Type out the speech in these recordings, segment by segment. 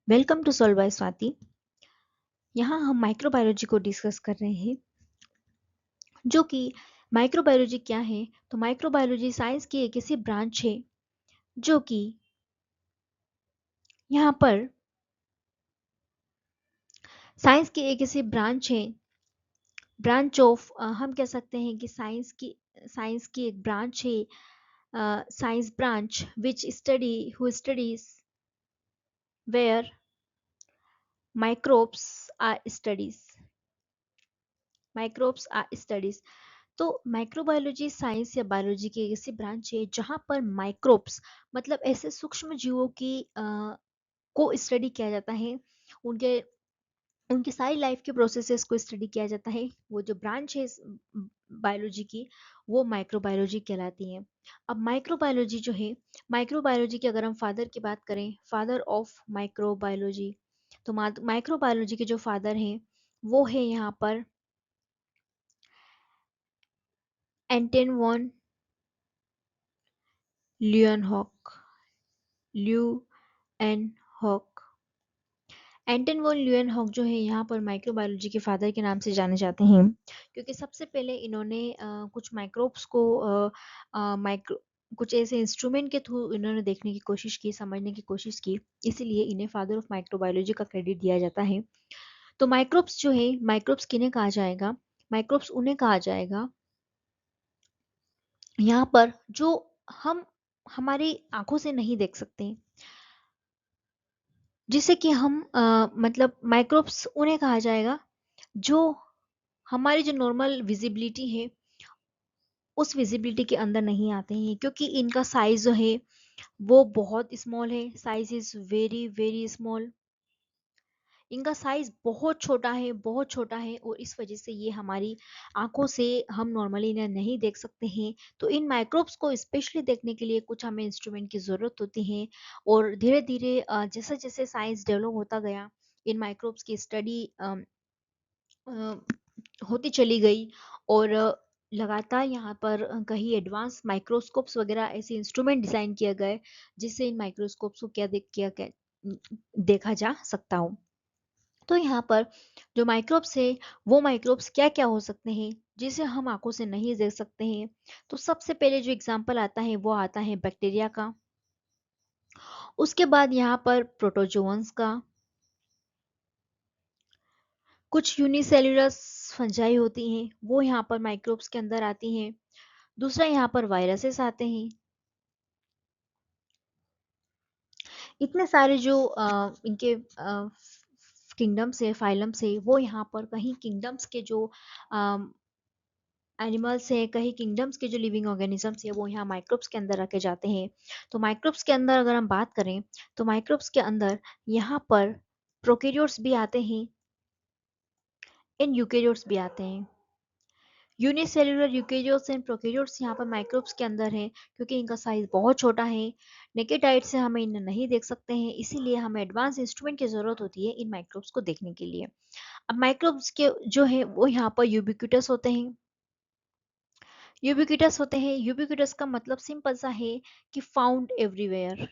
Welcome to solve by Swati. यहाँ हम microbiology को डिस्कस कर रहे हैं, जो कि माइक्रोबायोलॉजी क्या है। तो माइक्रोबायोलॉजी साइंस की एक ऐसी ब्रांच है जो कि यहाँ पर साइंस की एक ऐसी ब्रांच है, ब्रांच ऑफ हम कह सकते हैं कि साइंस की एक ब्रांच है, science branch which study who studies where microbes are studies microbes are studies. तो माइक्रोबायोलॉजी साइंस या बायोलॉजी की एक ऐसी ब्रांच है जहाँ पर माइक्रोब्स मतलब ऐसे सूक्ष्म जीवों की को स्टडी किया जाता है। उनके उनकी सारी लाइफ के प्रोसेसेस को स्टडी किया जाता है। वो जो ब्रांच है इस बायोलॉजी की, वो माइक्रोबायोलॉजी कहलाती है। अब माइक्रोबायोलॉजी जो है, माइक्रोबायोलॉजी की अगर हम फादर की बात करें, फादर ऑफ माइक्रोबायोलॉजी, तो माइक्रोबायोलॉजी के जो फादर हैं वो है यहाँ पर एंटन वॉन ल्यूएनहॉक ल्यू एन हॉक। एंटन वॉन ल्यूएनहॉक जो है यहाँ पर माइक्रोबायोलॉजी के फादर के नाम से जाने जाते हैं, क्योंकि सबसे पहले इन्होंने कुछ माइक्रोब्स को माइक्रो कुछ ऐसे इंस्ट्रूमेंट के थ्रू इन्होंने देखने की कोशिश की, समझने की कोशिश की, इसीलिए इन्हें फादर ऑफ माइक्रोबायोलॉजी का क्रेडिट दिया जाता है। तो माइक्रोब्स जो है, माइक्रोब्स किन्हें कहा जाएगा? माइक्रोब्स उन्हें कहा जाएगा यहाँ पर जो हम हमारी आंखों से नहीं देख सकते, जिसे कि हम मतलब माइक्रोब्स उन्हें कहा जाएगा जो हमारी जो नॉर्मल विजिबिलिटी है उस विजिबिलिटी के अंदर नहीं आते हैं, क्योंकि इनका साइज जो है वो बहुत स्मॉल है। Size is very very small. इनका साइज बहुत छोटा है, बहुत छोटा है, और इस वजह से ये हमारी आंखों से हम नॉर्मली इन्हें नहीं देख सकते हैं। तो इन माइक्रोब्स को स्पेशली देखने के लिए कुछ हमें इंस्ट्रूमेंट की ज़रूरत होती है। और धीरे धीरे जैसे जैसे साइंस डेवलप होता गया, इन माइक्रोब्स की स्टडी होती चली गई, और लगातार यहाँ पर कहीं एडवांस माइक्रोस्कोप्स वगैरह ऐसे इंस्ट्रूमेंट डिज़ाइन किए गए जिससे इन माइक्रोस्कोप्स को क्या देखा जा सकता हो। तो यहाँ पर जो माइक्रोब्स है, वो माइक्रोब्स क्या क्या हो सकते हैं जिसे हम आंखों से नहीं देख सकते हैं। तो सबसे पहले जो एग्जाम्पल आता है वो आता है बैक्टीरिया का। उसके बाद यहाँ पर प्रोटोजोअन्स का, कुछ यूनिसेल्युलर फंजाई होती हैं वो यहाँ पर माइक्रोब्स के अंदर आती हैं। दूसरा यहाँ पर वायरसेस आते हैं। इतने सारे जो इनके किंगडम्स है, फाइलम्स है, वो यहाँ पर कहीं किंगडम्स के जो एनिमल्स है, कहीं किंगडम्स के जो लिविंग ऑर्गेनिजम्स है, वो यहाँ माइक्रोब्स के अंदर रखे जाते हैं। तो माइक्रोब्स के अंदर अगर हम बात करें, तो माइक्रोब्स के अंदर यहाँ पर प्रोकैरियोट्स भी आते हैं, इन यूकेरियोट्स भी आते हैं। यूनिसेल्युलर यूकेरियोट्स एंड प्रोकैरियोट्स यहाँ पर माइक्रोब्स के अंदर हैं, क्योंकि इनका साइज बहुत छोटा है। नेकेड आइट से हमें इन्हें नहीं देख सकते हैं, इसीलिए हमें एडवांस इंस्ट्रूमेंट की जरूरत होती है इन माइक्रोब्स को देखने के लिए। अब माइक्रोब्स के जो है वो यहाँ पर यूबिक्यूटस होते हैं। यूबिक्यूटस का मतलब सिंपल सा है कि फाउंड एवरीवेयर।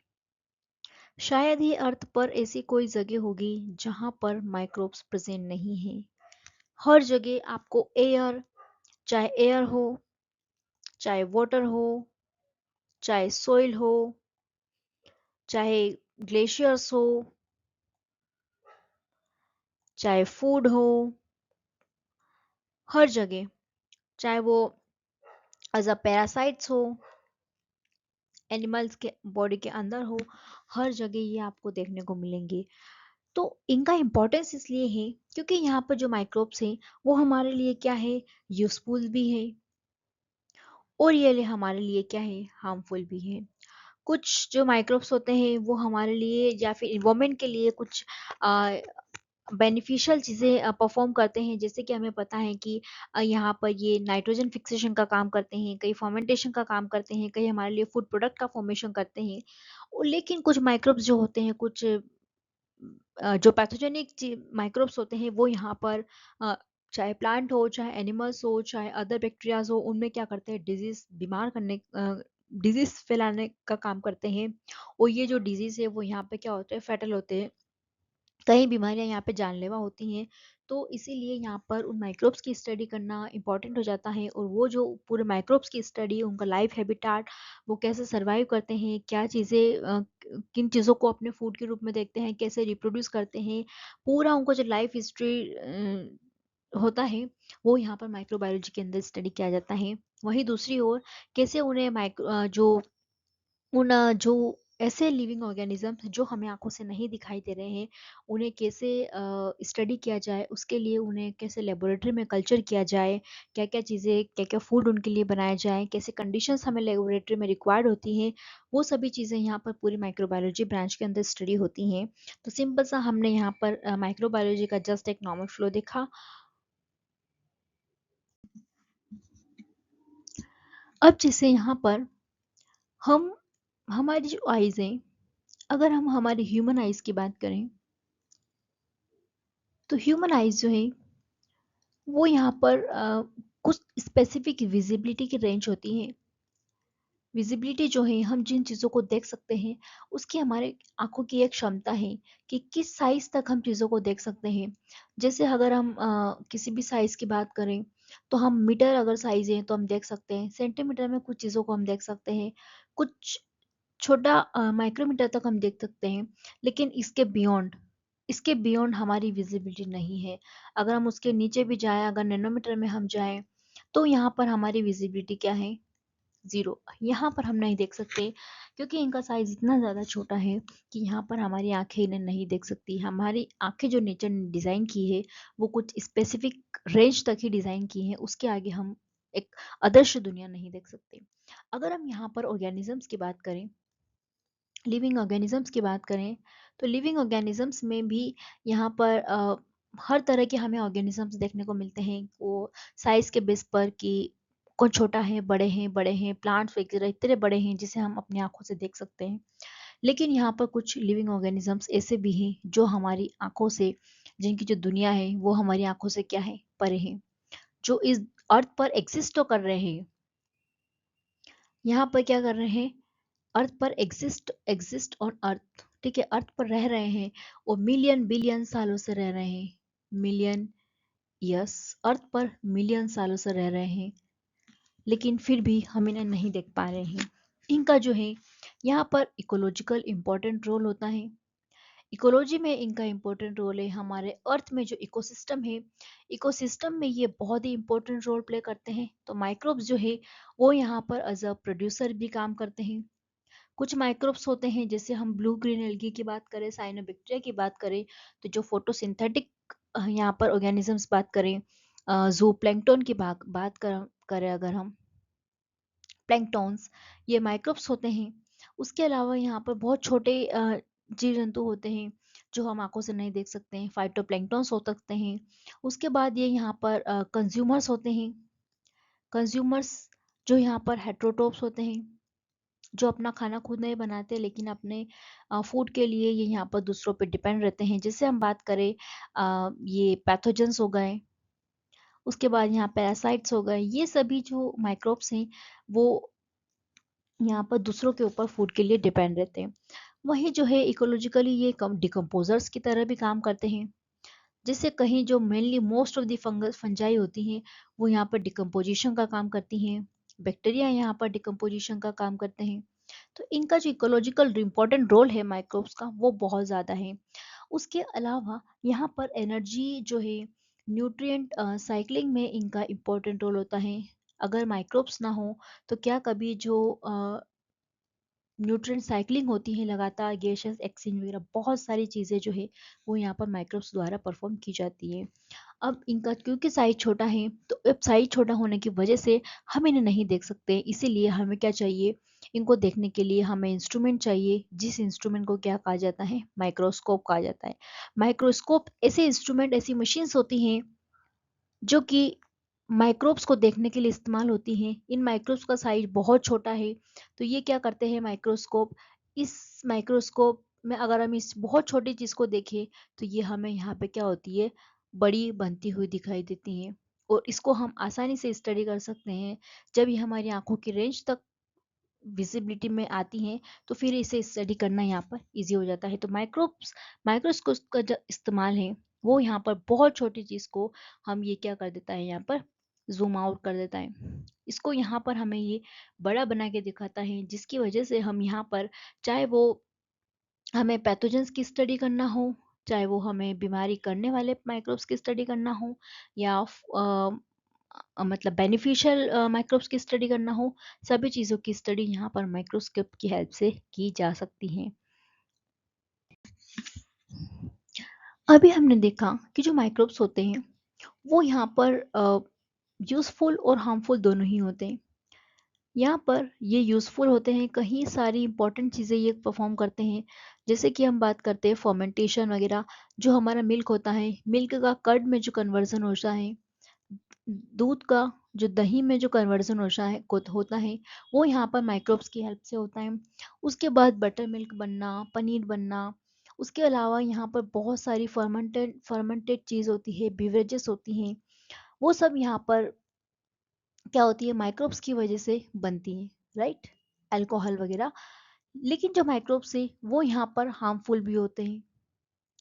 शायद ही अर्थ पर ऐसी कोई जगह होगी जहां पर माइक्रोब्स प्रेजेंट नहीं है। हर जगह आपको एयर, चाहे एयर हो, चाहे वाटर हो, चाहे सोइल हो, चाहे ग्लेशियर्स हो, चाहे फूड हो, हर जगह, चाहे वो एज अ पैरासाइट्स हो, एनिमल्स के बॉडी के अंदर हो, हर जगह ये आपको देखने को मिलेंगे। तो इनका इम्पोर्टेंस इसलिए है क्योंकि यहाँ पर जो माइक्रोब्स हैं वो हमारे लिए क्या है, यूजफुल भी है, और ये हमारे लिए क्या है, हार्मफुल भी है। कुछ जो माइक्रोब्स होते हैं वो हमारे लिए या फिर इन्वायरमेंट के लिए कुछ बेनिफिशियल चीज़ें परफॉर्म करते हैं, जैसे कि हमें पता है कि यहाँ पर ये नाइट्रोजन फिक्सेशन का काम करते हैं, कई फर्मेंटेशन का काम करते हैं, कई हमारे लिए फूड प्रोडक्ट का फॉर्मेशन करते हैं। लेकिन कुछ माइक्रोब्स जो होते हैं, कुछ जो पैथोजेनिक माइक्रोब्स होते हैं वो यहाँ पर चाहे प्लांट हो, चाहे एनिमल्स हो, चाहे अदर बैक्टीरियाज हो, उनमें क्या करते हैं, डिजीज फैलाने का काम करते हैं। और ये जो डिजीज है वो यहाँ पे क्या होते हैं, फैटल होते हैं। कई बीमारियां यहाँ पे जानलेवा होती हैं। तो इसीलिए यहाँ पर उन माइक्रोब्स की स्टडी करना इम्पॉर्टेंट हो जाता है, और वो जो पूरे माइक्रोब्स की स्टडी, उनका लाइफ हैबिटाट, वो कैसे सरवाइव करते हैं, क्या चीज़ें किन चीज़ों को अपने फूड के रूप में देखते हैं, कैसे रिप्रोड्यूस करते हैं, पूरा उनको जो लाइफ हिस्ट्री होता है, वो यहाँ पर माइक्रोबायोलॉजी के अंदर स्टडी किया जाता है। वहीं दूसरी ओर कैसे उन्हें जो ऐसे लिविंग ऑर्गेनिजम्स जो हमें आंखों से नहीं दिखाई दे रहे हैं, उन्हें कैसे स्टडी किया जाए, उसके लिए उन्हें कैसे लेबोरेटरी में कल्चर किया जाए, क्या क्या चीज़ें, क्या क्या फूड उनके लिए बनाया जाए, कैसे कंडीशंस हमें लेबोरेटरी में रिक्वायर्ड होती हैं, वो सभी चीज़ें यहाँ पर पूरी माइक्रोबायोलॉजी ब्रांच के अंदर स्टडी होती हैं। तो सिंपल सा हमने यहाँ पर माइक्रोबायोलॉजी का जस्ट एक नॉर्मल फ्लो देखा। अब जैसे यहाँ पर हम हमारी जो आइज़ हैं, अगर हम हमारी ह्यूमन आइज़ की बात करें, तो ह्यूमन आइज़ जो है वो यहाँ पर कुछ स्पेसिफिक विजिबिलिटी की रेंज होती है। विजिबिलिटी जो है, हम जिन चीज़ों को देख सकते हैं, उसकी हमारे आंखों की एक क्षमता है कि किस साइज तक हम चीज़ों को देख सकते हैं। जैसे अगर हम किसी भी साइज की बात करें, तो हम मीटर अगर साइज है तो हम देख सकते हैं, सेंटीमीटर में कुछ चीज़ों को हम देख सकते हैं, कुछ छोटा माइक्रोमीटर तक हम देख सकते हैं। लेकिन इसके बियॉन्ड हमारी विजिबिलिटी नहीं है। अगर हम उसके नीचे भी जाएं, अगर नैनोमीटर में हम जाएं, तो यहाँ पर हमारी विजिबिलिटी क्या है? ज़ीरो। यहाँ पर हम नहीं देख सकते, क्योंकि इनका साइज इतना ज़्यादा छोटा है कि यहाँ पर हमारी आंखें इन्हें नहीं देख सकती। हमारी आंखें जो नेचर ने डिज़ाइन की है, वो कुछ स्पेसिफिक रेंज तक ही डिज़ाइन की है, उसके आगे हम एक अदृश्य दुनिया नहीं देख सकते। अगर हम यहाँ पर ऑर्गेनिजम्स की बात करें, लिविंग ऑर्गेनिजम्स की बात करें, तो लिविंग ऑर्गेनिजम्स में भी यहाँ पर हर तरह के हमें ऑर्गेनिजम्स देखने को मिलते हैं। वो साइज के बेस पर कि कौन छोटा है, बड़े हैं, प्लांट्स वगैरह इतने बड़े हैं जिसे हम अपनी आंखों से देख सकते हैं। लेकिन यहाँ पर कुछ लिविंग ऑर्गेनिजम्स ऐसे भी हैं जो हमारी आंखों से, जिनकी जो दुनिया है वो हमारी आंखों से क्या है, परे हैं, जो इस अर्थ पर एग्जिस्ट तो कर रहे हैं। यहाँ पर क्या कर रहे हैं? अर्थ पर एग्जिस्ट ऑन अर्थ, ठीक है, अर्थ पर रह रहे हैं, और मिलियन बिलियन सालों से रह रहे हैं। मिलियन, यस, अर्थ पर मिलियन सालों से रह रहे हैं, लेकिन फिर भी हम इन्हें नहीं देख पा रहे हैं। इनका जो है यहाँ पर इकोलॉजिकल इम्पोर्टेंट रोल होता है। इकोलॉजी में इनका इम्पोर्टेंट रोल है। हमारे अर्थ में जो इकोसिस्टम है, इकोसिस्टम में ये बहुत ही इम्पोर्टेंट रोल प्ले करते हैं। तो माइक्रोब्स जो है वो यहाँ पर एज अ प्रोड्यूसर भी काम करते हैं। कुछ माइक्रोब्स होते हैं, जैसे हम ब्लू ग्रीन एल्गी की बात करें, साइनोबैक्टीरिया की बात करें, तो जो फोटोसिंथेटिक यहाँ पर ऑर्गेनिजम्स बात करें, जू प्लैंकटन की करें अगर हम, प्लैंकटॉन्स, ये माइक्रोब्स होते हैं। उसके अलावा यहाँ पर बहुत छोटे जीव जंतु होते हैं जो हम आंखों से नहीं देख सकते हैं, फाइटोप्लैंक्टन्स हो सकते हैं। उसके बाद ये यहाँ पर कंज्यूमर्स होते हैं। कंज्यूमर्स जो यहाँ पर हेट्रोट्रोप्स होते हैं, जो अपना खाना खुद नहीं बनाते, लेकिन अपने फूड के लिए ये यहाँ पर दूसरों पे डिपेंड रहते हैं। जैसे हम बात करें, ये पैथोजेंस हो गए, उसके बाद यहाँ पैरासाइट्स हो गए, ये सभी जो माइक्रोब्स हैं वो यहाँ पर दूसरों के ऊपर फूड के लिए डिपेंड रहते हैं। वहीं जो है इकोलॉजिकली ये कम डिकम्पोजर्स की तरह भी काम करते हैं। जिससे कहीं जो mainly most of the fungus fungi होती हैं, वो यहाँ पर डिकम्पोजिशन का काम करती हैं। बैक्टीरिया यहाँ पर डिकम्पोजिशन का काम करते हैं। तो इनका जो इकोलॉजिकल इम्पोर्टेंट रोल है माइक्रोब्स का, वो बहुत ज़्यादा है। उसके अलावा यहाँ पर एनर्जी जो है, न्यूट्रिएंट साइक्लिंग में इनका इम्पोर्टेंट रोल होता है। अगर माइक्रोब्स ना हो, तो क्या कभी जो न्यूट्रिएंट साइक्लिंग होती है, लगातार गैसेस एक्सचेंज वगैरह बहुत सारी चीज़ें जो है वो यहाँ पर माइक्रोब्स द्वारा परफॉर्म की जाती है। अब इनका क्योंकि साइज छोटा है, तो अब साइज छोटा होने की वजह से हम इन्हें नहीं देख सकते। इसीलिए हमें क्या चाहिए? इनको देखने के लिए हमें इंस्ट्रूमेंट चाहिए, जिस इंस्ट्रूमेंट को क्या कहा जाता है? माइक्रोस्कोप कहा जाता है। माइक्रोस्कोप ऐसे इंस्ट्रूमेंट, ऐसी मशीन्स होती हैं जो कि माइक्रोब्स को देखने के लिए इस्तेमाल होती हैं। इन माइक्रोब्स का साइज बहुत छोटा है, तो ये क्या करते हैं माइक्रोस्कोप, इस माइक्रोस्कोप में अगर हम इस बहुत छोटी चीज़ को देखें, तो ये हमें यहाँ पे क्या होती है, बड़ी बनती हुई दिखाई देती हैं। और इसको हम आसानी से स्टडी कर सकते हैं जब ये हमारी आंखों की रेंज तक विजिबिलिटी में आती हैं तो फिर इसे स्टडी करना यहाँ पर इजी हो जाता है। तो माइक्रोस्कोप का जो इस्तेमाल है वो यहाँ पर बहुत छोटी चीज़ को हम ये क्या कर देता है, यहाँ पर जूम आउट कर देता है, इसको यहाँ पर हमें ये बड़ा बना के दिखाता है, जिसकी वजह से हम यहाँ पर चाहे वो हमें पैथोजेंस की स्टडी करना हो, चाहे वो हमें बीमारी करने वाले माइक्रोब्स की स्टडी करना हो, या मतलब बेनिफिशियल माइक्रोब्स की स्टडी करना हो, सभी चीज़ों की स्टडी यहाँ पर माइक्रोस्कोप की हेल्प से की जा सकती है। अभी हमने देखा कि जो माइक्रोब्स होते हैं वो यहाँ पर यूज़फुल और हार्मफुल दोनों ही होते हैं। यहाँ पर ये यूज़फुल होते हैं, कहीं सारी इंपॉर्टेंट चीज़ें ये परफॉर्म करते हैं, जैसे कि हम बात करते हैं फर्मेंटेशन वगैरह, जो हमारा मिल्क होता है, मिल्क का कर्ड में जो कन्वर्जन होता है, दूध का जो दही में जो कन्वर्जन होता है वो यहाँ पर माइक्रोब्स की हेल्प से होता है। उसके बाद बटर मिल्क बनना, पनीर बनना, उसके अलावा यहाँ पर बहुत सारी फर्मेंटेड चीज़ होती है, बिवरेजेस होती हैं, वो सब यहाँ पर क्या होती है, माइक्रोब्स की वजह से बनती है, राइट, अल्कोहल वगैरह। लेकिन जो माइक्रोब्स है वो यहाँ पर हार्मफुल भी होते हैं,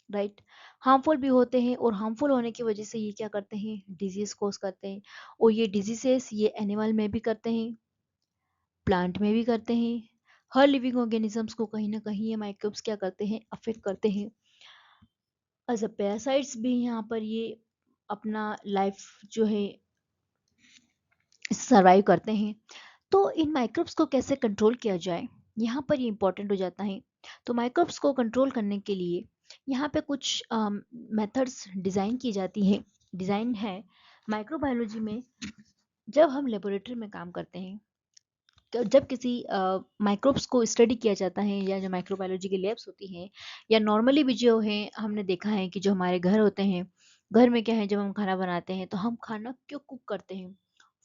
राइट, हार्मफुल भी होते हैं, और हार्मफुल होने की वजह से ये क्या करते हैं, डिजीज कोज करते हैं, और ये डिजीजेस ये एनिमल में भी करते हैं, प्लांट में भी करते हैं, हर लिविंग ऑर्गेनिजम्स को कहीं ना कहीं ये माइक्रोब्स क्या करते हैं, अफेक्ट करते हैं। एज अ पैरासाइट्स भी यहाँ पर ये अपना लाइफ जो है सरवाइव करते हैं। तो इन माइक्रोब्स को कैसे कंट्रोल किया जाए, यहाँ पर ये इंपॉर्टेंट हो जाता है। तो माइक्रोब्स को कंट्रोल करने के लिए यहाँ पे कुछ मेथड्स डिज़ाइन की जाती हैं, डिज़ाइन है माइक्रोबायोलॉजी में। जब हम लेबोरेटरी में काम करते हैं, जब किसी माइक्रोब्स को स्टडी किया जाता है, या जो माइक्रोबायोलॉजी की लैब्स होती हैं, या नॉर्मली भी जो है हमने देखा है कि जो हमारे घर होते हैं, घर में क्या है, जब हम खाना बनाते हैं तो हम खाना क्यों कुक करते हैं,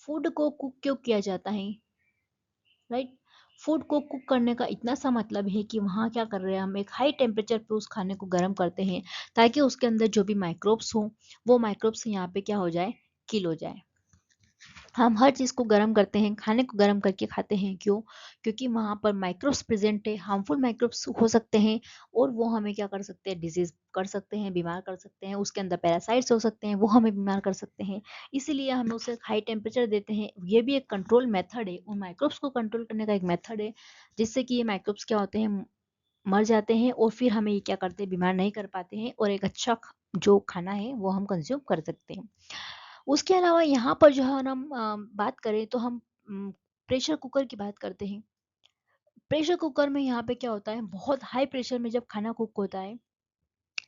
फूड को कुक क्यों किया जाता है, राइट। फूड को कुक करने का इतना सा मतलब है कि वहाँ क्या कर रहे हैं, हम एक हाई टेम्परेचर पे उस खाने को गर्म करते हैं, ताकि उसके अंदर जो भी माइक्रोब्स हो वो माइक्रोब्स यहाँ पे क्या हो जाए, किल हो जाए। हम हर चीज़ को गर्म करते हैं, खाने को गर्म करके खाते हैं, क्यों, क्योंकि वहाँ पर माइक्रोब्स प्रेजेंट है, हार्मफुल माइक्रोब्स हो सकते हैं, और वो हमें क्या कर सकते हैं, डिजीज कर सकते हैं, बीमार कर सकते हैं, उसके अंदर पैरासाइट्स हो सकते हैं, वो हमें बीमार कर सकते हैं। इसीलिए हम उसे हाई टेम्परेचर देते हैं। ये भी एक कंट्रोल मेथड है, उन माइक्रोब्स को कंट्रोल करने का एक मेथड है, जिससे कि ये माइक्रोब्स क्या होते हैं, मर जाते हैं, और फिर हमें ये क्या करते हैं, बीमार नहीं कर पाते हैं, और एक अच्छा जो खाना है वो हम कंज्यूम कर सकते हैं। उसके अलावा यहाँ पर जो है ना, हम बात करें तो हम प्रेशर कुकर की बात करते हैं। प्रेशर कुकर में यहाँ पे क्या होता है, बहुत हाई प्रेशर में जब खाना कुक होता है,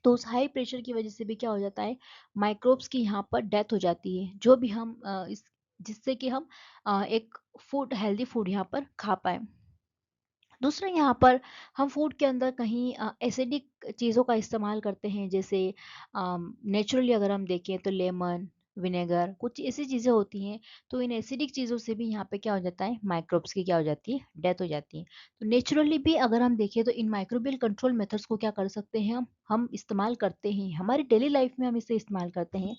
तो उस हाई प्रेशर की वजह से भी क्या हो जाता है, माइक्रोब्स की यहाँ पर डेथ हो जाती है, जो भी हम इस जिससे कि हम एक फूड, हेल्दी फूड यहाँ पर खा पाए। दूसरा, यहाँ पर हम फूड के अंदर कहीं एसिडिक चीज़ों का इस्तेमाल करते हैं, जैसे नेचुरली अगर हम देखें तो लेमन, विनेगर, कुछ ऐसी चीज़ें होती हैं। तो इन एसिडिक चीज़ों से भी यहाँ पे क्या हो जाता है, माइक्रोब्स की क्या हो जाती है, डेथ हो जाती है। तो नेचुरली भी अगर हम देखें तो इन माइक्रोबियल कंट्रोल मेथड्स को क्या कर सकते हैं, हम इस्तेमाल करते हैं, हमारी डेली लाइफ में हम इसे इस्तेमाल करते हैं।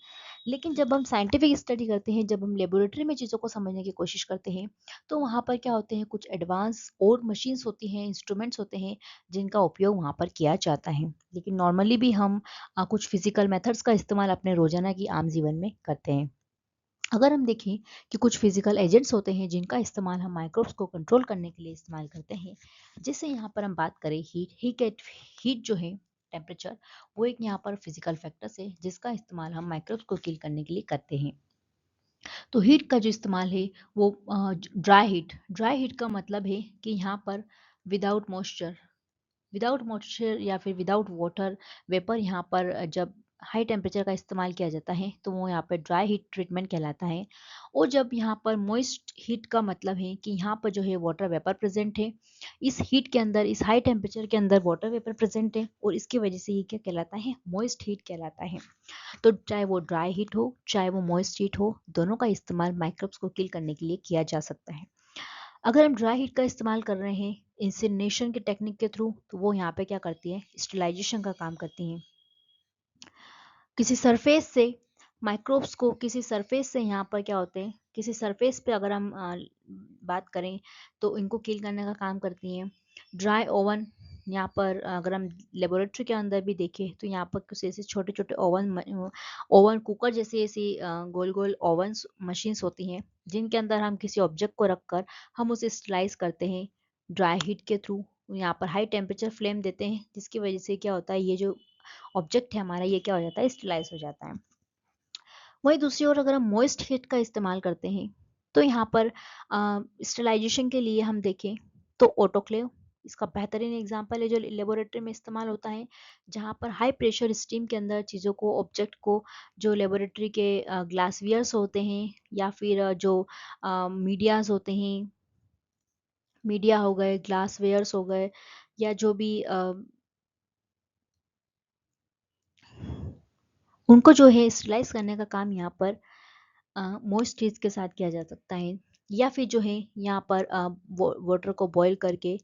लेकिन जब हम साइंटिफिक स्टडी करते हैं, जब हम लेबोरेटरी में चीज़ों को समझने की कोशिश करते हैं, तो वहाँ पर क्या होते हैं, कुछ एडवांस और मशीन्स होती हैं, इंस्ट्रूमेंट्स होते हैं, जिनका उपयोग वहाँ पर किया जाता है। लेकिन नॉर्मली भी हम कुछ फिजिकल मेथड्स का इस्तेमाल अपने रोजाना की आम जीवन में करते हैं। अगर हम देखें कि कुछ फिजिकल एजेंट्स होते हैं जिनका इस्तेमाल हम माइक्रोब्स को कंट्रोल करने के लिए इस्तेमाल करते हैं, जैसे यहाँ पर हम बात करें हीट जो है, टेम्परेचर, वो एक यहाँ पर फिजिकल फैक्टर्स है जिसका इस्तेमाल हम माइक्रोब्स को किल करने के लिए करते हैं। तो हीट का जो इस्तेमाल है वो ड्राई हीट का मतलब है कि यहाँ पर विदाउट मॉइस्चर विदाउट मॉइस्चर या फिर विदाउट वाटर वेपर, यहाँ पर जब हाई टेम्परेचर का इस्तेमाल किया जाता है तो वो यहाँ पर ड्राई हीट ट्रीटमेंट कहलाता है। और जब यहाँ पर मॉइस्ट हीट का मतलब है कि यहाँ पर जो है वाटर वेपर प्रेजेंट है, इस हीट के अंदर, इस हाई टेम्परेचर के अंदर वाटर वेपर प्रेजेंट है, और इसकी वजह से ये क्या कहलाता है, मॉइस्ट हीट कहलाता है। तो चाहे वो ड्राई हीट हो, चाहे वो मॉइस्ट हीट हो, दोनों का इस्तेमाल माइक्रोब्स को किल करने के लिए किया जा सकता है। अगर हम ड्राई हीट का इस्तेमाल कर रहे हैं इंसिनेशन के टेक्निक के थ्रू, तो वो यहाँ पे क्या करती है, स्टेलाइजेशन का काम करती हैं। किसी सरफेस से माइक्रोब्स को, किसी सरफेस से यहाँ पर क्या होते हैं, किसी सरफेस पे अगर हम बात करें तो इनको किल करने का काम करती हैं। ड्राई ओवन, यहाँ पर अगर हम लेबोरेटरी के अंदर भी देखें तो यहाँ पर कुछ ऐसे छोटे छोटे ओवन कुकर जैसे ऐसी गोल गोल ओवन मशीन्स होती हैं जिनके अंदर हम किसी ऑब्जेक्ट को रखकर हम उसे स्लाइस करते हैं ड्राई हीट के थ्रू। यहाँ पर हाई टेम्परेचर फ्लेम देते हैं जिसकी वजह से क्या होता है, ये जो ऑब्जेक्ट है हमारा ये क्या हो जाता है, स्टरलाइज हो जाता है। वहीं दूसरी ओर अगर हम मॉइस्ट हीट का इस्तेमाल करते हैं तो यहाँ पर स्टरलाइजेशन के लिए हम देखें तो ऑटोक्लेव इसका बेहतरीन एग्जांपल है जो लेबोरेटरी में इस्तेमाल होता है, जहाँ पर हाई प्रेशर स्टीम के अंदर चीज़ों को, ऑब्जेक्ट को, जो लेबोरेटरी के ग्लासवियर्स होते हैं या फिर जो मीडियाज होते हैं, मीडिया हो गए, ग्लासवेयर्स हो गए, या जो भी उनको जो है स्टरलाइज करने का काम यहाँ पर मॉइस्ट चीज़ के साथ किया जा सकता है। या फिर जो है यहाँ पर वाटर को बॉईल करके,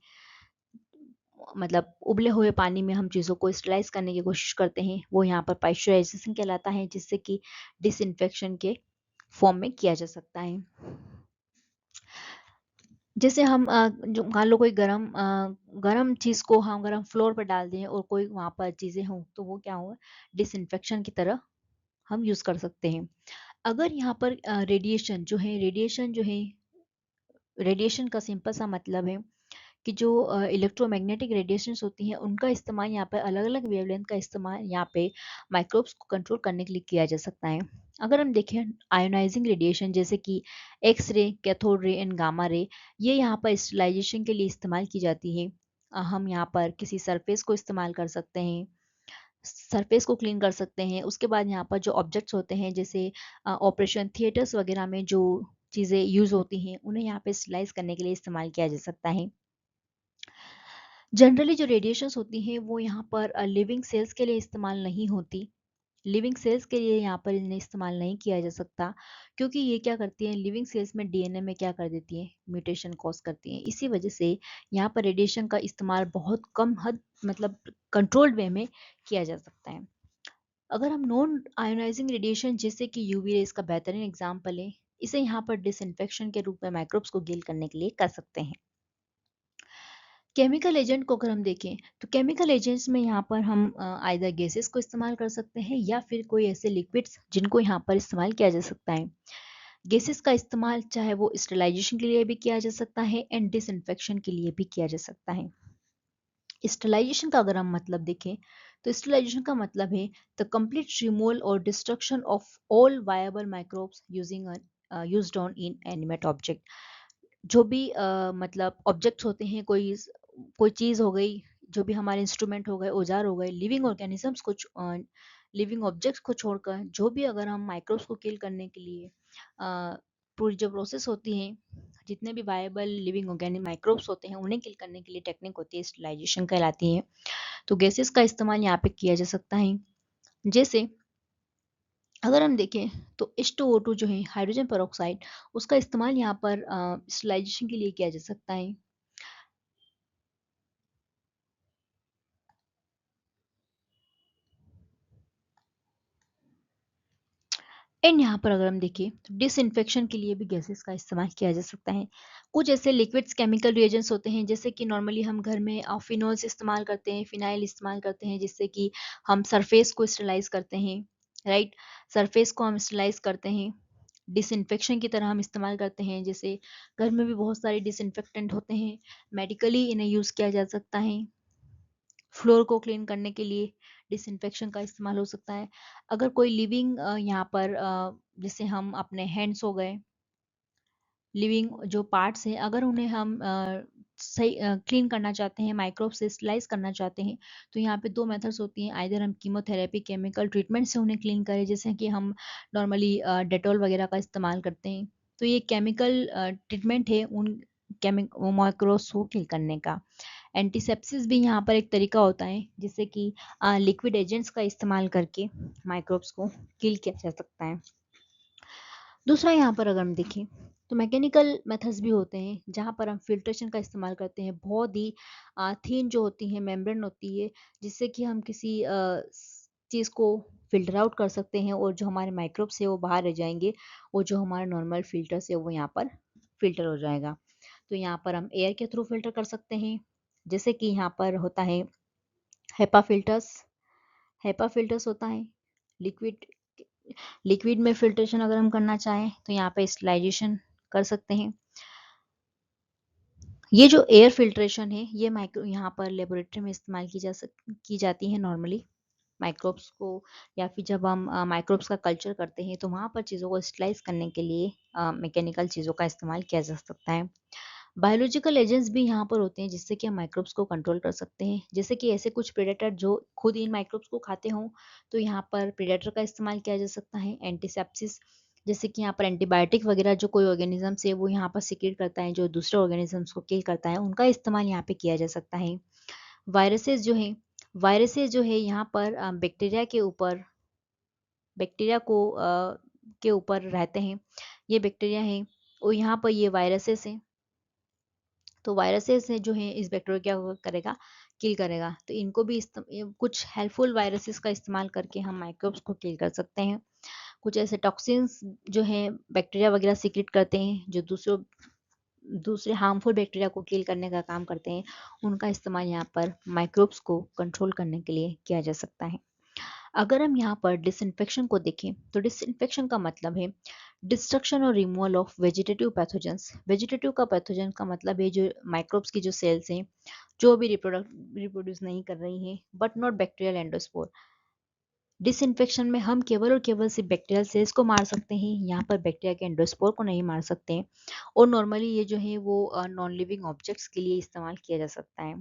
मतलब उबले हुए पानी में हम चीज़ों को स्टरलाइज करने की कोशिश करते हैं, वो यहाँ पर पाश्चराइजेशन कहलाता है, जिससे कि डिसइंफेक्शन के फॉर्म में किया जा सकता है। जैसे हम जो मान लो कोई गरम चीज़ को हम गरम फ्लोर पर डाल दें और कोई वहाँ पर चीज़ें हों तो वो क्या होगा, डिसइंफेक्शन की तरह हम यूज़ कर सकते हैं। अगर यहाँ पर रेडिएशन का सिंपल सा मतलब है कि जो इलेक्ट्रोमैग्नेटिक रेडिएशंस होती हैं उनका इस्तेमाल यहाँ पर अलग अलग वेवलेंथ का इस्तेमाल यहाँ पे माइक्रोब्स को कंट्रोल करने के लिए किया जा सकता है। अगर हम देखें आयोनाइजिंग रेडिएशन जैसे कि X ray, cathode ray and gamma ray, ये यहाँ पर स्टरलाइजेशन के लिए इस्तेमाल की जाती है। हम यहाँ पर किसी सरफेस को इस्तेमाल कर सकते हैं, सरफेस को क्लीन कर सकते हैं। उसके बाद यहाँ पर जो ऑब्जेक्ट्स होते हैं जैसे ऑपरेशन थिएटर्स वगैरह में जो चीज़ें यूज़ होती हैं उन्हें यहाँ पे स्टरलाइज करने के लिए इस्तेमाल किया जा सकता है। जनरली जो रेडिएशंस होती हैं वो यहाँ पर लिविंग सेल्स के लिए इस्तेमाल नहीं होती। लिविंग सेल्स के लिए यहाँ पर इन्हें इस्तेमाल नहीं किया जा सकता, क्योंकि ये क्या करती हैं, लिविंग सेल्स में डीएनए में क्या कर देती हैं, म्यूटेशन कॉज करती हैं। इसी वजह से यहाँ पर रेडिएशन का इस्तेमाल बहुत कम हद, मतलब कंट्रोल्ड वे में किया जा सकता है। अगर हम नॉन आयोनाइजिंग रेडिएशन जैसे कि यूवी रेज का बेहतरीन एग्जाम्पल है, इसे यहाँ पर डिसइंफेक्शन के रूप में माइक्रोब्स को गिल करने के लिए कर सकते हैं। केमिकल एजेंट को अगर हम देखें तो केमिकल एजेंट्स में यहाँ पर हम आइदर गैसेस को इस्तेमाल कर सकते हैं या फिर कोई ऐसे लिक्विड्स जिनको यहाँ पर इस्तेमाल किया जा सकता है। गैसेस का इस्तेमाल चाहे वो स्टरलाइजेशन के लिए भी किया जा सकता है एंड डिसइंफेक्शन के लिए भी किया जा सकता है। स्टरलाइजेशन का अगर हम मतलब देखें तो स्टरलाइजेशन का मतलब है द कंप्लीट रिमूवल और destruction of all viable microbes used on in animate object. जो भी मतलब ऑब्जेक्ट्स होते हैं, कोई चीज़ हो गई, जो भी हमारे इंस्ट्रूमेंट हो गए, औजार हो गए, लिविंग ऑर्गेनिजम्स को, लिविंग ऑब्जेक्ट्स को छोड़कर जो भी अगर हम माइक्रोब्स को किल करने के लिए पूरी जो प्रोसेस होती है, जितने भी वायबल लिविंग ऑर्गेनिक माइक्रोब्स होते हैं उन्हें किल करने के लिए टेक्निक होती है, स्टरलाइजेशन कहलाती है। तो गैसेस का इस्तेमाल यहाँ पे किया जा सकता है। जैसे अगर हम देखें तो H2O2 जो है हाइड्रोजन पेरोक्साइड, उसका इस्तेमाल यहाँ पर स्टरलाइजेशन के लिए किया जा सकता है। एंड यहाँ पर अगर हम देखें तो डिसइंफेक्शन के लिए भी गैसेस का इस्तेमाल किया जा सकता है। कुछ ऐसे लिक्विड्स केमिकल रिएजेंट्स होते हैं जैसे कि नॉर्मली हम घर में फिनोल्स इस्तेमाल करते हैं, फिनाइल इस्तेमाल करते हैं, जिससे कि हम सरफेस को स्टरलाइज करते हैं, राइट। सरफेस को हम स्टरलाइज करते हैं, डिसइंफेक्शन की तरह हम इस्तेमाल करते हैं। जैसे घर में भी बहुत सारे डिसइंफेक्टेंट होते हैं, मेडिकली इन्हें यूज़ किया जा सकता है। फ्लोर को क्लीन करने के लिए डिसइंफेक्शन का इस्तेमाल हो सकता है। अगर कोई लिविंग यहाँ पर जैसे हम अपने हैंड्स हो गए, लिविंग जो पार्ट्स हैं, अगर उन्हें हम सही क्लीन करना चाहते हैं, माइक्रोब से स्लाइस करना चाहते हैं, तो यहाँ पे दो मेथड्स होती हैं। आइदर हम कीमोथेरेपी केमिकल ट्रीटमेंट से उन्हें क्लीन करें, जैसे कि हम नॉर्मली डेटॉल वगैरह का इस्तेमाल करते हैं। तो ये केमिकल ट्रीटमेंट है उन माइक्रोब्स को किल करने का। एंटीसेप्सिस भी यहाँ पर एक तरीका होता है जिससे कि लिक्विड एजेंट्स का इस्तेमाल करके माइक्रोब्स को किल किया जा सकता है। दूसरा यहाँ पर अगर हम देखें तो मैकेनिकल मेथड्स भी होते हैं जहाँ पर हम फिल्ट्रेशन का इस्तेमाल करते हैं। बहुत ही थीन जो होती है मेम्ब्रेन होती है, जिससे कि हम किसी चीज़ को फिल्टर आउट कर सकते हैं और जो हमारे माइक्रोब्स है वो बाहर रह जाएंगे और जो हमारा नॉर्मल फिल्टर्स है वो यहाँ पर फिल्टर हो जाएगा। तो यहाँ पर हम एयर के थ्रू फिल्टर कर सकते हैं, जैसे कि यहाँ पर होता है हेपा फिल्टर्स। हेपा फिल्टर्स होता है लिक्विड, लिक्विड में फिल्ट्रेशन अगर हम करना चाहें तो यहाँ पे स्टरलाइजेशन कर सकते हैं। ये जो एयर फिल्ट्रेशन है ये माइक्रो यहाँ पर लेबोरेटरी में इस्तेमाल की जाती है नॉर्मली माइक्रोब्स को, या फिर जब हम माइक्रोब्स का कल्चर करते हैं तो वहाँ पर चीज़ों को स्टरलाइज करने के लिए मैकेनिकल चीज़ों का इस्तेमाल किया जा सकता है। बायोलॉजिकल एजेंट्स भी यहाँ पर होते हैं जिससे कि हम माइक्रोब्स को कंट्रोल कर सकते हैं, जैसे कि ऐसे कुछ प्रेडेटर जो खुद इन माइक्रोब्स को खाते हों, तो यहाँ पर प्रेडेटर का इस्तेमाल किया जा सकता है। एंटीसेप्सिस, जैसे कि यहाँ पर एंटीबायोटिक वगैरह जो कोई ऑर्गेनिजम्स है वो यहाँ पर सिक्रेट करता है जो दूसरे ऑर्गेनिजम्स को किल करता है, उनका इस्तेमाल यहाँ पे किया जा सकता है। वायरसेस जो है, वायरसेस जो है यहाँ पर बैक्टीरिया के ऊपर, बैक्टीरिया को के ऊपर रहते हैं। ये बैक्टीरिया हैं और यहाँ पर ये वायरसेस हैं। तो वायरसेस है जो है इस बैक्टीरिया क्या करेगा, किल करेगा। तो इनको भी कुछ हेल्पफुल वायरसेस का इस्तेमाल करके हम माइक्रोब्स को किल कर सकते हैं। कुछ ऐसे टॉक्सिन्स जो है बैक्टीरिया वगैरह सीक्रेट करते हैं जो दूसरे हार्मफुल बैक्टीरिया को किल करने का काम करते हैं, उनका इस्तेमाल यहाँ पर माइक्रोब्स को कंट्रोल करने के लिए किया जा सकता है। अगर हम यहाँ पर डिसइंफेक्शन को देखें तो डिसइंफेक्शन का मतलब है डिस्ट्रक्शन और removal of vegetative pathogens. Vegetative का पैथोजन का मतलब है जो माइक्रोब्स की जो सेल्स हैं जो भी रिप्रोड्यूस नहीं कर रही हैं but not bacterial endospore. Disinfection में हम केवल और केवल सिर्फ बैक्टीरियल सेल्स को मार सकते हैं, यहाँ पर बैक्टीरिया के एंडोस्पोर को नहीं मार सकते हैं। और नॉर्मली ये जो है वो नॉन लिविंग ऑब्जेक्ट्स के लिए इस्तेमाल किया जा सकता है।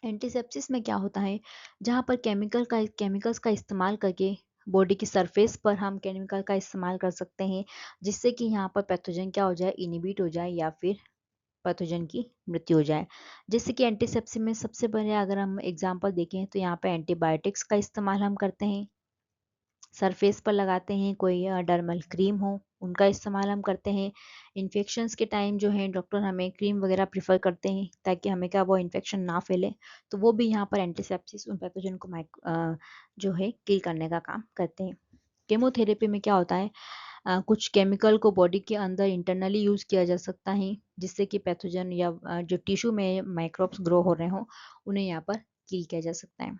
एंटीसेप्सिस में क्या होता है, जहाँ पर केमिकल्स का इस्तेमाल करके बॉडी की सरफेस पर हम केमिकल का इस्तेमाल कर सकते हैं, जिससे कि यहाँ पर पैथोजन क्या हो जाए, इनिबिट हो जाए या फिर पैथोजन की मृत्यु हो जाए। जैसे कि एंटीसेप्सिस में सबसे पहले अगर हम एग्जांपल देखें तो यहाँ पे एंटीबायोटिक्स का इस्तेमाल हम करते हैं, सरफेस पर लगाते हैं, कोई डर्मल क्रीम हो उनका इस्तेमाल हम करते हैं। इन्फेक्शंस के टाइम जो है डॉक्टर हमें क्रीम वगैरह प्रीफर करते हैं ताकि हमें क्या वो इन्फेक्शन ना फैले, तो वो भी यहाँ पर एंटीसेप्सिस उन पैथोजन को जो है किल करने का काम करते हैं। केमोथेरेपी में क्या होता है, कुछ केमिकल को बॉडी के अंदर इंटरनली यूज किया जा सकता है जिससे कि पैथोजन या जो टिश्यू में माइक्रोब्स ग्रो हो रहे हो उन्हें यहाँ पर किल किया जा सकता है।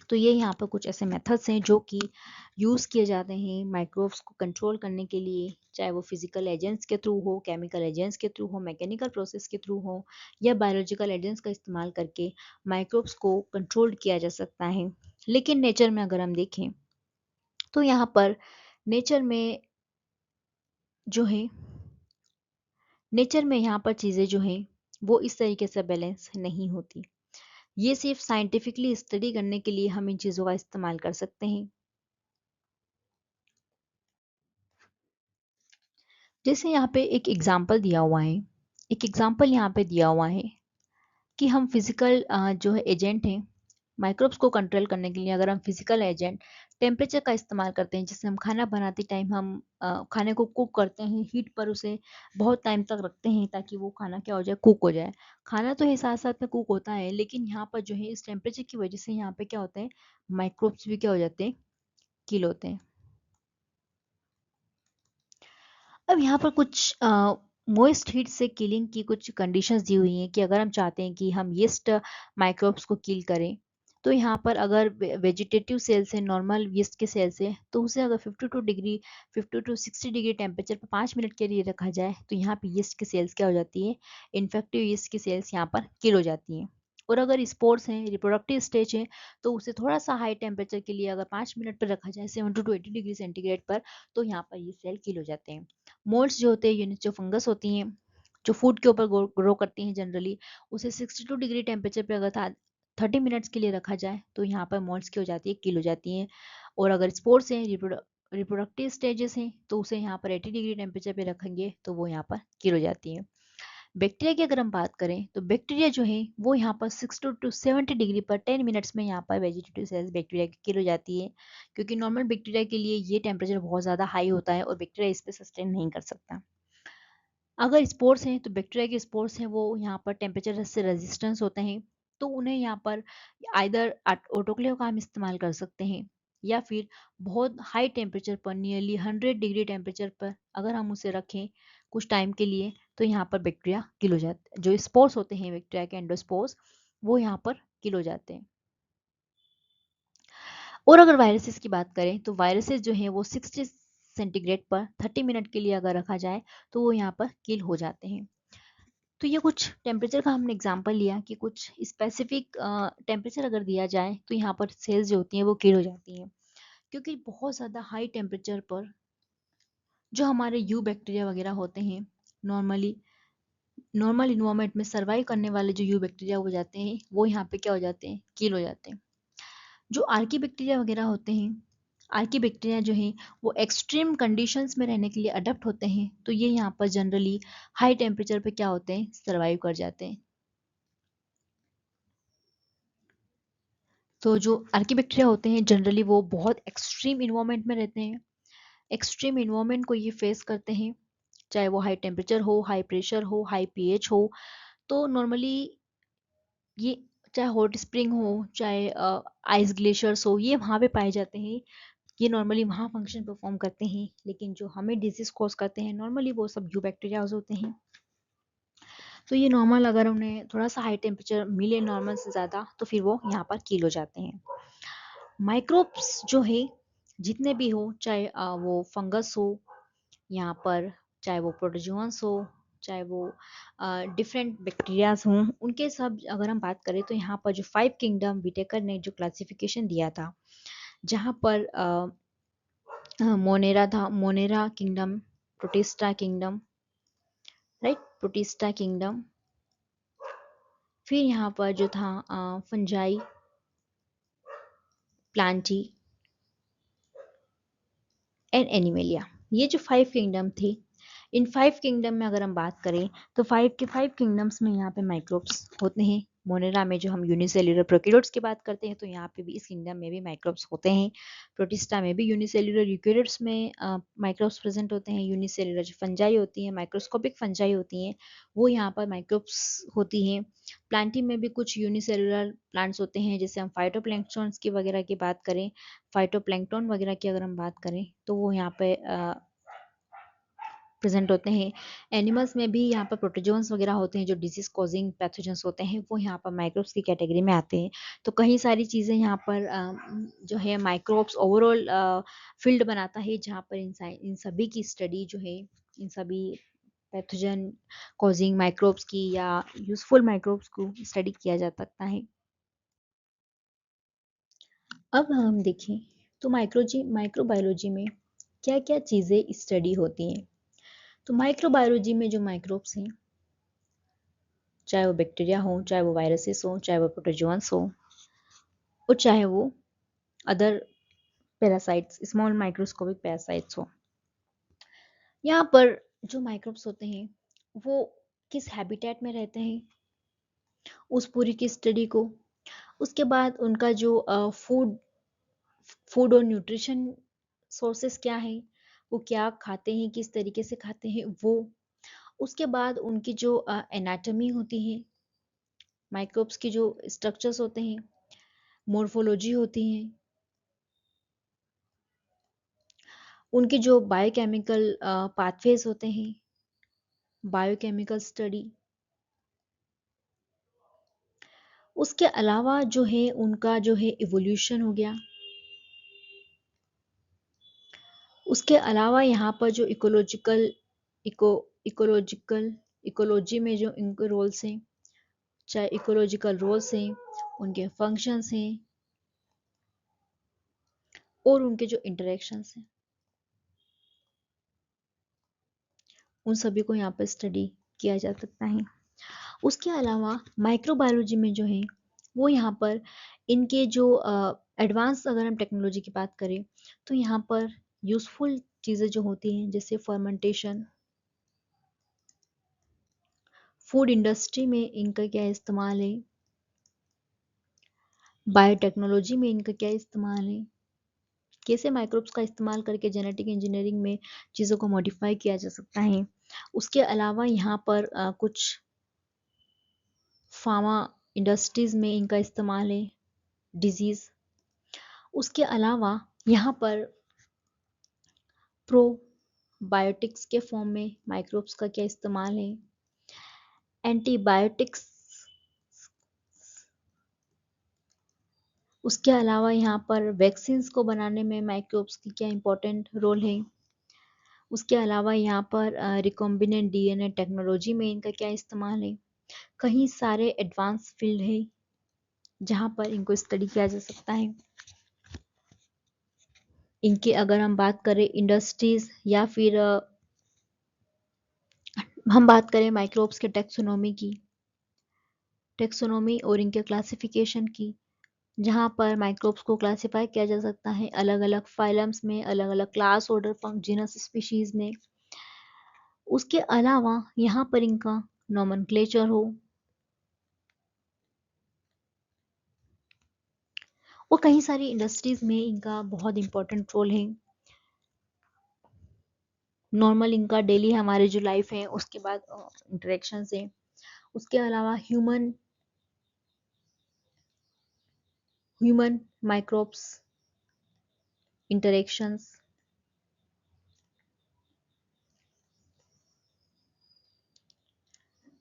तो ये यहाँ पर कुछ ऐसे मेथड्स हैं जो कि यूज़ किए जाते हैं माइक्रोब्स को कंट्रोल करने के लिए, चाहे वो फिजिकल एजेंट्स के थ्रू हो, केमिकल एजेंट्स के थ्रू हो, मैकेनिकल प्रोसेस के थ्रू हो, या बायोलॉजिकल एजेंट्स का इस्तेमाल करके माइक्रोब्स को कंट्रोल किया जा सकता है। लेकिन नेचर में अगर हम देखें तो यहाँ पर नेचर में जो है, नेचर में यहाँ पर चीज़ें जो हैं वो इस तरीके से बैलेंस नहीं होती। ये सिर्फ साइंटिफिकली स्टडी करने के लिए हम इन चीज़ों का इस्तेमाल कर सकते हैं। जैसे यहाँ पे एक एग्जाम्पल दिया हुआ है, एक एग्जाम्पल यहाँ पे दिया हुआ है कि हम फिजिकल जो है एजेंट हैं माइक्रोब्स को कंट्रोल करने के लिए, अगर हम फिजिकल एजेंट टेम्परेचर का इस्तेमाल करते हैं, जैसे हम खाना बनाते टाइम हम खाने को कुक करते हैं, हीट पर उसे बहुत टाइम तक रखते हैं ताकि वो खाना क्या हो जाए, कुक हो जाए। खाना तो है साथ साथ में कुक होता है, लेकिन यहाँ पर जो है इस टेम्परेचर की वजह से यहाँ पे क्या होता है, माइक्रोब्स भी क्या हो जाते हैं, किल होते हैं। अब यहाँ पर कुछ मोइस्ट हीट से किलिंग की कुछ कंडीशंस दी हुई हैं कि अगर हम चाहते हैं कि हम यीस्ट माइक्रोब्स को किल करें, तो यहाँ पर अगर वेजिटेटिव सेल्स है, नॉर्मल यीस्ट के सेल्स है, तो उसे अगर 50 टू 60 डिग्री टेम्परेचर पर 5 मिनट के लिए रखा जाए तो यहाँ पे यीस्ट की सेल्स क्या हो जाती है, इन्फेक्टिव यीस्ट की सेल्स यहाँ पर किल हो जाती हैं। और अगर स्पोर्स हैं, रिप्रोडक्टिव स्टेज है, तो उसे थोड़ा सा हाई टेम्परेचर के लिए अगर 5 मिनट पर रखा जाए 70 टू 80 डिग्री सेंटीग्रेड पर, तो यहाँ पर ये सेल किल हो जाते हैं। मोल्ड्स जो होते हैं, यूनिट जो फंगस होती हैं जो फूड के ऊपर ग्रो करती हैं जनरली, उसे 62 डिग्री टेम्परेचर पे अगर 30 मिनट्स के लिए रखा जाए तो यहाँ पर मोल्ड्स की हो जाती है, किल हो जाती हैं। और अगर स्पोर्स हैं, रिप्रोडक्टिव स्टेजेस हैं, तो उसे यहाँ पर 80 डिग्री टेम्परेचर पे रखेंगे तो वो यहाँ पर किल हो जाती है। बैक्टीरिया की अगर हम बात करें तो बैक्टीरिया जो है वो यहाँ पर 60 टू 70 डिग्री पर 10 मिनट्स में यहाँ पर वेजिटेटिव सेल्स बैक्टीरिया की किल हो जाती है, क्योंकि नॉर्मल बैक्टीरिया के लिए ये टेम्परेचर बहुत ज़्यादा हाई होता है और बैक्टीरिया इस पर सस्टेन नहीं कर सकता। अगर स्पोर्स हैं तो बैक्टीरिया के स्पोर्स हैं वो यहाँ पर टेम्परेचर से रेजिस्टेंस होते हैं, तो उन्हें यहाँ पर आइदर ऑटोक्लेव का हम इस्तेमाल कर सकते हैं, या फिर बहुत हाई टेम्परेचर पर, नियरली 100 डिग्री टेम्परेचर पर अगर हम उसे रखें कुछ टाइम के लिए, तो यहाँ पर बैक्टीरिया किल हो जाते, जो स्पोर्स होते हैं बैक्टीरिया के एंडोस्पोर्स, वो यहाँ पर किल हो जाते हैं। और अगर वायरसेस की बात करें तो वायरसेस जो हैं वो 60 सेंटीग्रेड पर 30 मिनट के लिए अगर रखा जाए तो वो यहाँ पर किल हो जाते हैं। तो ये कुछ टेम्परेचर का हमने एग्जांपल लिया कि कुछ स्पेसिफिक टेम्परेचर अगर दिया जाए तो यहाँ पर सेल्स जो होती हैं वो किल हो जाती हैं, क्योंकि बहुत ज़्यादा हाई टेम्परेचर पर जो हमारे यू बैक्टीरिया वगैरह होते हैं, नॉर्मली नॉर्मल इन्वायरमेंट में सर्वाइव करने वाले जो यू बैक्टीरिया हो जाते हैं, वो यहाँ पे क्या हो जाते हैं, किल हो जाते हैं। जो आर्की बैक्टीरिया वगैरह होते हैं, आर्की बैक्टीरिया जो हैं वो एक्सट्रीम कंडीशंस में रहने के लिए अडेप्ट होते हैं, तो ये यहाँ पर जनरली हाई टेम्परेचर पे क्या होते हैं, सर्वाइव कर जाते हैं। तो जो आर्की बैक्टीरिया होते हैं जनरली वो बहुत एक्सट्रीम इन्वायरमेंट में रहते हैं, एक्सट्रीम इन्वायरमेंट को ये फेस करते हैं, चाहे वो हाई टेम्परेचर हो, हाई प्रेशर हो, हाई पीएच हो। तो नॉर्मली ये चाहे हॉट स्प्रिंग हो, चाहे आइस ग्लेशियर्स हो, ये वहाँ पे पाए जाते हैं। ये नॉर्मली वहाँ फंक्शन परफॉर्म करते हैं, लेकिन जो हमें डिजीज कॉज करते हैं नॉर्मली वो सब यू बैक्टीरियाज होते हैं। तो ये नॉर्मल अगर उन्हें थोड़ा सा हाई टेम्परेचर मिले नॉर्मल से ज़्यादा, तो फिर वो यहाँ पर किल हो जाते हैं। माइक्रोब्स जो है जितने भी हो, चाहे वो फंगस हो यहाँ पर, चाहे वो प्रोटोजोअन्स हो, चाहे वो डिफरेंट बैक्टीरियाज हों, उनके सब अगर हम बात करें तो यहाँ पर जो 5 किंगडम विटेकर ने जो क्लासिफिकेशन दिया था, जहाँ पर मोनेरा था, Monera kingdom, protista kingdom, right, protista kingdom, फिर यहाँ पर जो था फंजाई, प्लांटी एंड एनिमेलिया, ये जो 5 किंगडम थे, इन 5 किंगडम में अगर हम बात करें तो 5 किंगडम्स में यहाँ पे माइक्रोब्स होते हैं। मोनेरा में जो हम यूनिसेल्युलर प्रोकैरियोट्स की बात करते हैं तो यहाँ पे भी इस किंगडम में भी माइक्रोब्स होते हैं। प्रोटिस्टा में भी यूनिसेल्युलर यूकैरियोट्स में माइक्रोब्स प्रेजेंट होते हैं। यूनिसेल्युलर जो फंजाई होती हैं, माइक्रोस्कोपिक फंजाई होती हैं, वो यहाँ पर माइक्रोब्स होती हैं। प्लांटी में भी कुछ यूनिसेल्युलर प्लांट्स होते हैं, जैसे हम फाइटोप्लैंक्टन्स की वगैरह की बात करें, फाइटोप्लैंक्टन वगैरह की अगर हम बात करें तो वो यहाँ पे प्रेजेंट होते हैं। एनिमल्स में भी यहाँ पर प्रोटोजोन्स वगैरह होते हैं जो डिजीज कॉजिंग पैथोजेंस होते हैं, वो यहाँ पर माइक्रोब्स की कैटेगरी में आते हैं। तो कई सारी चीज़ें यहाँ पर जो है माइक्रोब्स ओवरऑल फील्ड बनाता है, जहाँ पर इन सभी की स्टडी जो है, इन सभी पैथोजन कॉजिंग माइक्रोब्स की या यूजफुल माइक्रोब्स को स्टडी किया जा सकता है। अब हम देखें तो माइक्रोबायोलॉजी में क्या क्या चीज़ें स्टडी होती हैं। तो माइक्रोबायोलॉजी में जो माइक्रोब्स हैं, चाहे वो बैक्टीरिया हो, चाहे वो वायरसेस हो, चाहे वो प्रोटोजोअन्स हो, और चाहे वो other parasites, small microscopic parasites हो, यहाँ पर जो माइक्रोब्स होते हैं वो किस हैबिटेट में रहते हैं, उस पूरी की स्टडी को, उसके बाद उनका जो फूड और न्यूट्रिशन सोर्सेस क्या है, वो क्या खाते हैं, किस तरीके से खाते हैं वो, उसके बाद उनकी जो एनाटॉमी होती है, माइक्रोब्स की जो स्ट्रक्चर्स होते हैं, मोर्फोलॉजी होती है, उनके जो बायोकेमिकल पाथवेज होते हैं, बायोकेमिकल स्टडी, उसके अलावा जो है उनका जो है इवोल्यूशन हो गया, उसके अलावा यहाँ पर जो इको इकोलॉजिकल इकोलॉजी में जो इनके रोल्स हैं, चाहे इकोलॉजिकल रोल्स हैं, उनके फंक्शंस हैं, और उनके जो इंटरेक्शंस हैं, उन सभी को यहाँ पर स्टडी किया जा सकता है। उसके अलावा माइक्रोबायोलॉजी में जो है वो यहाँ पर इनके जो एडवांस अगर हम टेक्नोलॉजी की बात करें तो यहाँ पर यूजफुल चीज़ें जो होती हैं, जैसे फर्मेंटेशन, फूड इंडस्ट्री में इनका क्या इस्तेमाल है, बायोटेक्नोलॉजी में इनका क्या इस्तेमाल है, कैसे माइक्रोब्स का इस्तेमाल करके जेनेटिक इंजीनियरिंग में चीज़ों को मॉडिफाई किया जा सकता है। उसके अलावा यहाँ पर कुछ फार्मा इंडस्ट्रीज में इनका इस्तेमाल है, डिजीज़। उसके अलावा यहाँ पर प्रोबायोटिक्स के फॉर्म में माइक्रोब्स का क्या इस्तेमाल है, एंटीबायोटिक्स, उसके अलावा यहाँ पर वैक्सीन्स को बनाने में माइक्रोब्स की क्या इम्पोर्टेंट रोल है, उसके अलावा यहाँ पर रिकॉम्बिनेंट डीएनए टेक्नोलॉजी में इनका क्या इस्तेमाल है। कहीं सारे एडवांस फील्ड है जहाँ पर इनको स्टडी किया जा सकता है। इनके अगर हम बात करें इंडस्ट्रीज या फिर हम बात करें माइक्रोब्स के टेक्सोनोमी और इनके क्लासिफिकेशन की, जहाँ पर माइक्रोब्स को क्लासिफाई किया जा सकता है अलग अलग फाइलम्स में, अलग अलग क्लास, ऑर्डर, जीनस, स्पीशीज में। उसके अलावा यहाँ पर इनका नोमेनक्लेचर हो, और कई सारी इंडस्ट्रीज में इनका बहुत इंपॉर्टेंट रोल है। नॉर्मल इनका डेली हमारे जो लाइफ है उसके बाद इंटरेक्शन है। उसके अलावा ह्यूमन माइक्रोब्स इंटरेक्शंस,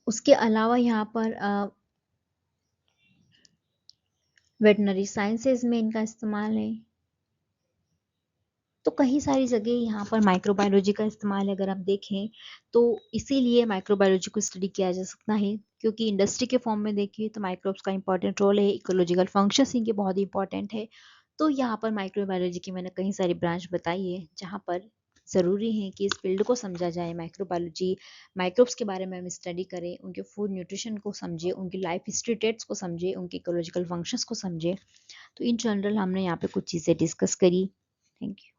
उसके अलावा यहाँ पर वेटनरी साइंसेज में इनका इस्तेमाल है। तो कई सारी जगह यहाँ पर माइक्रोबायोलॉजी का इस्तेमाल है अगर हम देखें तो, इसीलिए माइक्रोबायोलॉजी को स्टडी किया जा सकता है, क्योंकि इंडस्ट्री के फॉर्म में देखिए तो माइक्रोब्स का इंपॉर्टेंट रोल है, इकोलॉजिकल फंक्शंस इनके बहुत इंपॉर्टेंट है। तो यहाँ पर माइक्रोबायोलॉजी की मैंने कई सारी ब्रांच बताई है जहाँ पर ज़रूरी है कि इस फील्ड को समझा जाए। माइक्रोबायोलॉजी, माइक्रोब्स के बारे में हम स्टडी करें, उनके फूड न्यूट्रिशन को समझे, उनकी लाइफ हिस्ट्री ट्रेट्स को समझे, उनके इकोलॉजिकल फंक्शंस को समझे। तो इन जनरल हमने यहाँ पे कुछ चीज़ें डिस्कस करी। Thank you.